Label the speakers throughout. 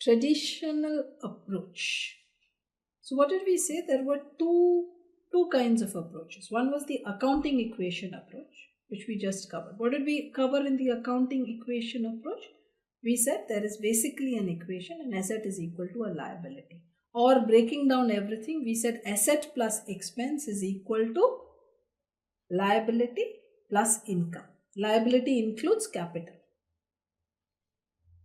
Speaker 1: traditional approach. So what did we say? There were two kinds of approaches. One was the accounting equation approach, which we just covered. What did we cover in the accounting equation approach? We said there is basically an equation, an asset is equal to a liability. Or breaking down everything, we said asset plus expense is equal to liability plus income. Liability includes capital.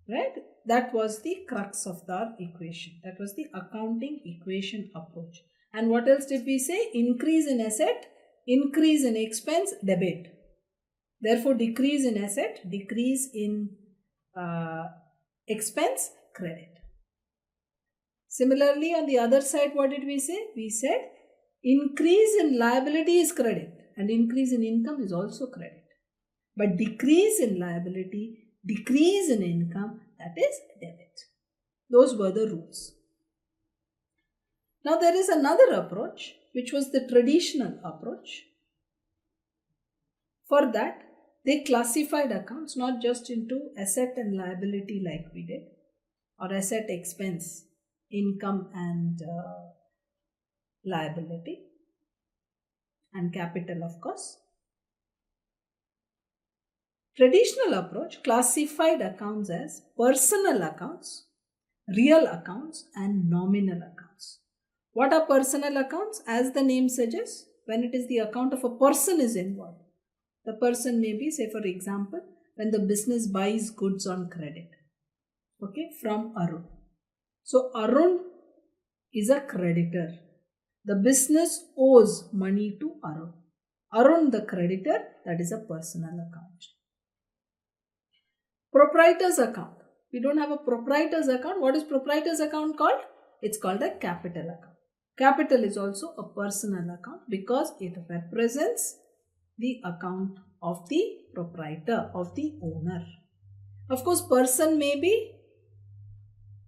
Speaker 1: Right? That was the crux of the equation. That was the accounting equation approach. And what else did we say? Increase in asset, increase in expense, debit. Therefore, decrease in asset, decrease in expense, credit. Similarly, on the other side, what did we say? We said increase in liability is credit and increase in income is also credit. But decrease in liability, decrease in income, that is debit. Those were the rules. Now there is another approach, which was the traditional approach. For that, they classified accounts not just into asset and liability like we did, or asset, expense, income and liability, and capital of course. Traditional approach classified accounts as personal accounts, real accounts and nominal accounts. What are personal accounts? As the name suggests, when it is the account of a person is involved. The person may be, say for example, when the business buys goods on credit, okay, from Arun. So Arun is a creditor. The business owes money to Arun. Arun the creditor, that is a personal account. Proprietor's account. We don't have a proprietor's account. What is proprietor's account called? It's called a capital account. Capital is also a personal account because it represents the account of the proprietor, of the owner. Of course, person may be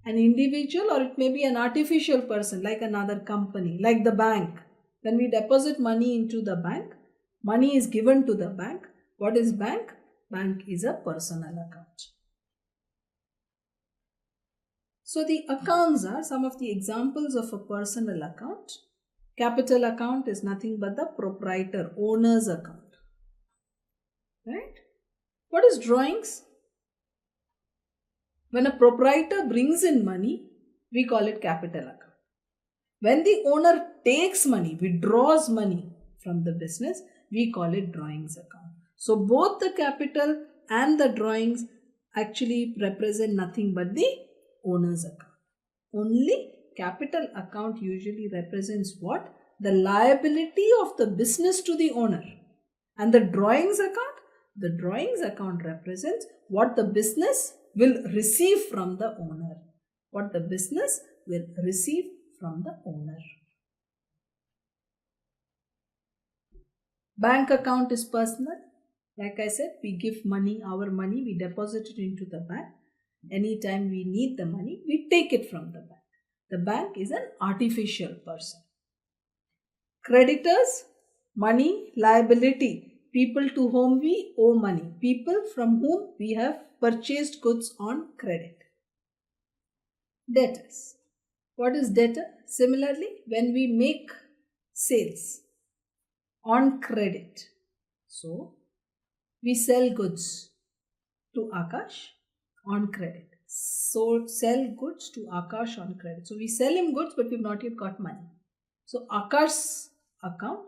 Speaker 1: an individual or it may be an artificial person like another company, like the bank. When we deposit money into the bank, money is given to the bank. What is bank? Bank is a personal account. So the accounts are some of the examples of a personal account. Capital account is nothing but the proprietor, owner's account. Right? What is drawings? When a proprietor brings in money, we call it capital account. When the owner takes money, withdraws money from the business, we call it drawings account. So both the capital and the drawings actually represent nothing but the owner's account. Only capital account usually represents what? The liability of the business to the owner. And the drawings account? The drawings account represents what the business will receive from the owner. What the business will receive from the owner. Bank account is personal. Like I said, we give money, our money, we deposit it into the bank. Anytime we need the money, we take it from the bank. The bank is an artificial person. Creditors, money, liability, people to whom we owe money, people from whom we have purchased goods on credit. Debtors. What is debtor? Similarly, when we make sales on credit, so we sell goods to Akash on credit. So sell goods to Akash on credit. So we sell him goods but we've not yet got money. So Akash's account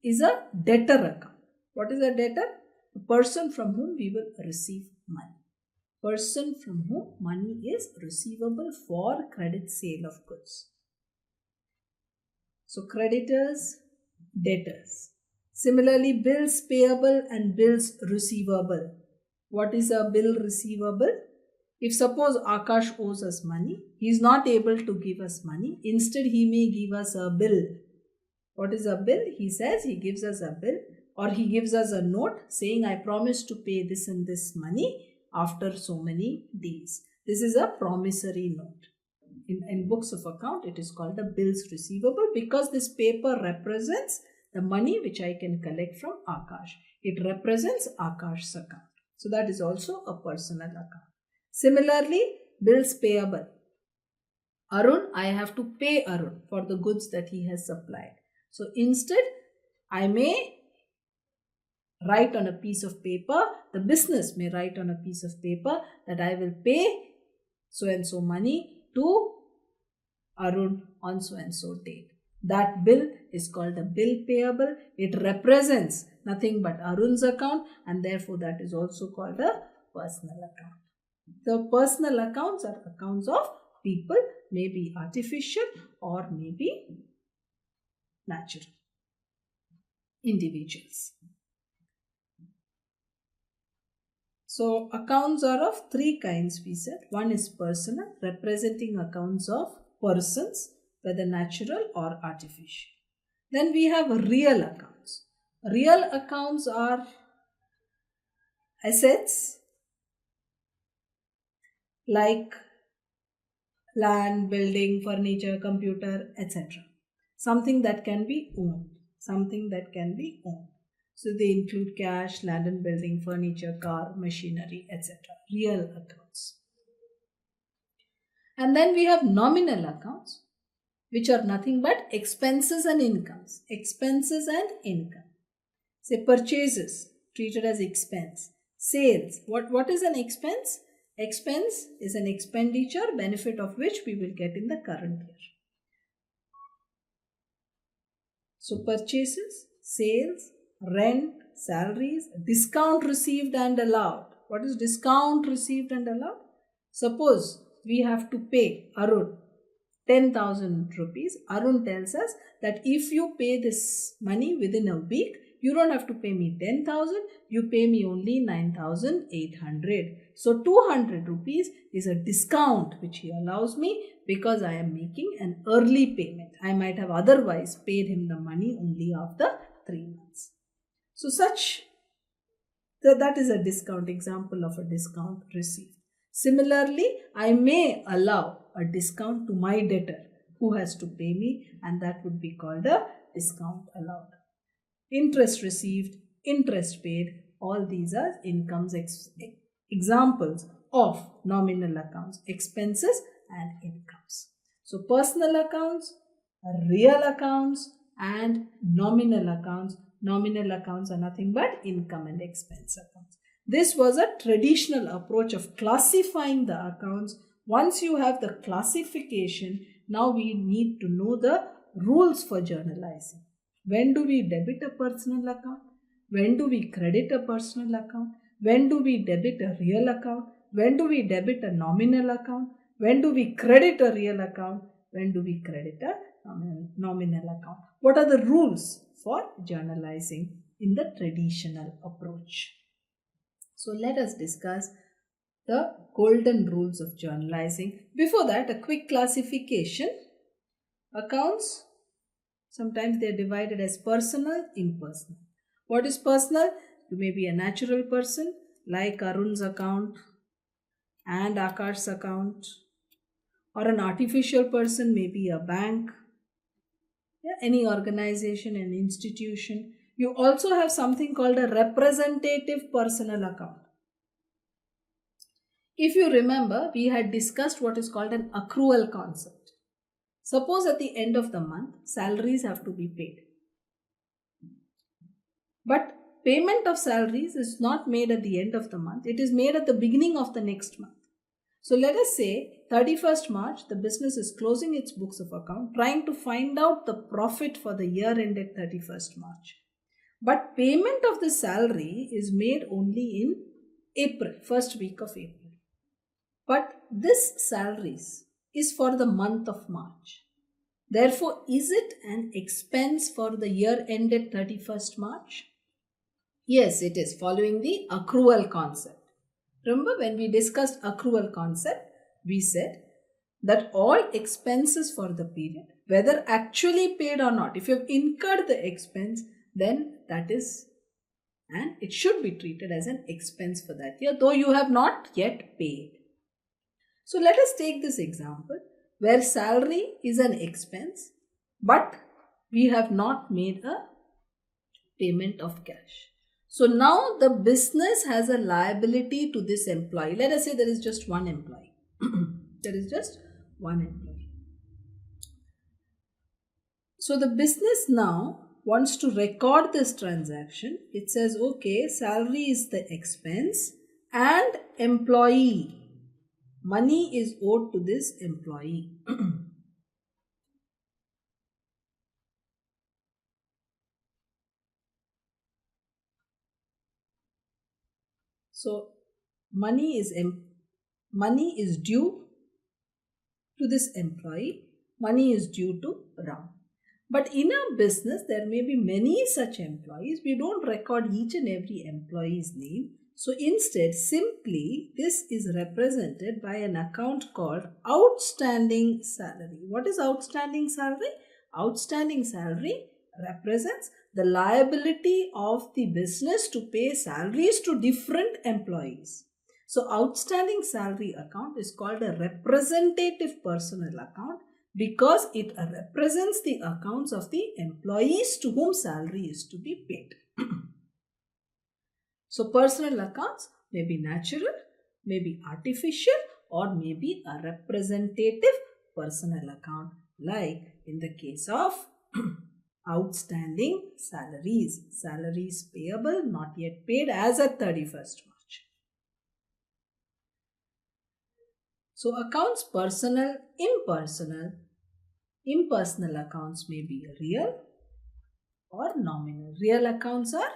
Speaker 1: is a debtor account. What is a debtor? A person from whom we will receive money. Person from whom money is receivable for credit sale of goods. So creditors, debtors. Similarly, bills payable and bills receivable. What is a bill receivable? If suppose Akash owes us money, he is not able to give us money. Instead, he may give us a bill. What is a bill? He says he gives us a bill or he gives us a note saying, I promise to pay this and this money after so many days. This is a promissory note. In books of account, it is called a bills receivable because this paper represents the money which I can collect from Akash. It represents Akash's account. So that is also a personal account. Similarly, bills payable. Arun, I have to pay Arun for the goods that he has supplied. So instead, I may write on a piece of paper, the business may write on a piece of paper that I will pay so and so money to Arun on so and so date. That bill is called a bill payable. It represents nothing but Arun's account, and therefore that is also called a personal account. The personal accounts are accounts of people, may be artificial or may be natural individuals. So accounts are of three kinds, we said. One is personal, representing accounts of persons, whether natural or artificial. Then we have real accounts. Real accounts are assets like land, building, furniture, computer, etc. Something that can be owned. Something that can be owned. So they include cash, land and building, furniture, car, machinery, etc. Real accounts. And then we have nominal accounts, which are nothing but expenses and incomes. Expenses and income. Say purchases, treated as expense. Sales. What is an expense? Expense is an expenditure, benefit of which we will get in the current year. So purchases, sales, rent, salaries, discount received and allowed. What is discount received and allowed? Suppose we have to pay Arun 10,000 rupees. Arun tells us that if you pay this money within a week, you don't have to pay me 10,000, you pay me only 9,800. So 200 rupees is a discount which he allows me because I am making an early payment. I might have otherwise paid him the money only after 3 months. So that is a discount, example of a discount received. Similarly, I may allow a discount to my debtor who has to pay me, and that would be called a discount allowed. Interest received, interest paid, all these are incomes examples of nominal accounts, expenses and incomes. So personal accounts, real accounts and nominal accounts. Nominal accounts are nothing but income and expense accounts. This was a traditional approach of classifying the accounts. Once you have the classification, now we need to know the rules for journalizing. When do we debit a personal account? When do we credit a personal account? When do we debit a real account? When do we debit a nominal account? When do we credit a real account? When do we credit a nominal account? What are the rules for journalizing in the traditional approach? So let us discuss the golden rules of journalizing. Before that, a quick classification. Accounts, sometimes they are divided as personal, impersonal. What is personal? You may be a natural person like Arun's account and Akash's account, or an artificial person, maybe a bank, any organization, an institution. You also have something called a representative personal account. If you remember, we had discussed what is called an accrual concept. Suppose at the end of the month, salaries have to be paid. But payment of salaries is not made at the end of the month. It is made at the beginning of the next month. So let us say 31st March, the business is closing its books of account, trying to find out the profit for the year ended 31st March. But payment of the salary is made only in April, first week of April. But this salaries is for the month of March. Therefore, is it an expense for the year ended 31st March? Yes, it is, following the accrual concept. Remember, when we discussed accrual concept, we said that all expenses for the period, whether actually paid or not, if you have incurred the expense, then that is, and it should be treated as an expense for that year, though you have not yet paid. So let us take this example where salary is an expense, but we have not made a payment of cash. So now the business has a liability to this employee. Let us say there is just one employee. There is just one employee. So the business now wants to record this transaction. It says, okay, salary is the expense and employee. Money is owed to this employee. So money is due to this employee. Money is due to Ram. But in a business, there may be many such employees. We don't record each and every employee's name. So instead, simply this is represented by an account called outstanding salary. What is outstanding salary? Outstanding salary represents the liability of the business to pay salaries to different employees. So outstanding salary account is called a representative personal account because it represents the accounts of the employees to whom salary is to be paid. So personal accounts may be natural, may be artificial, or may be a representative personal account, like in the case of outstanding salaries payable not yet paid as at 31st March. So accounts personal, impersonal. Impersonal accounts may be real or nominal. Real accounts are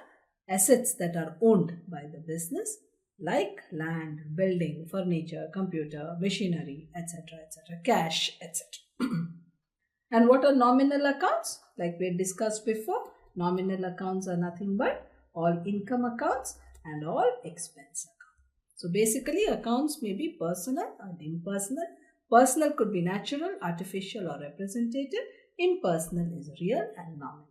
Speaker 1: assets that are owned by the business, like land, building, furniture, computer, machinery, etc., cash, etc. And what are nominal accounts? Like we discussed before, nominal accounts are nothing but all income accounts and all expense accounts. So basically, accounts may be personal and impersonal. Personal could be natural, artificial, or representative. Impersonal is real and nominal.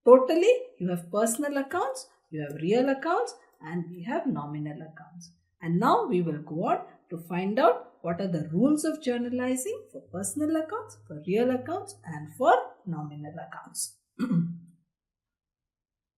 Speaker 1: Totally, you have personal accounts, you have real accounts, and we have nominal accounts. And now we will go on to find out what are the rules of journalizing for personal accounts, for real accounts, and for nominal accounts.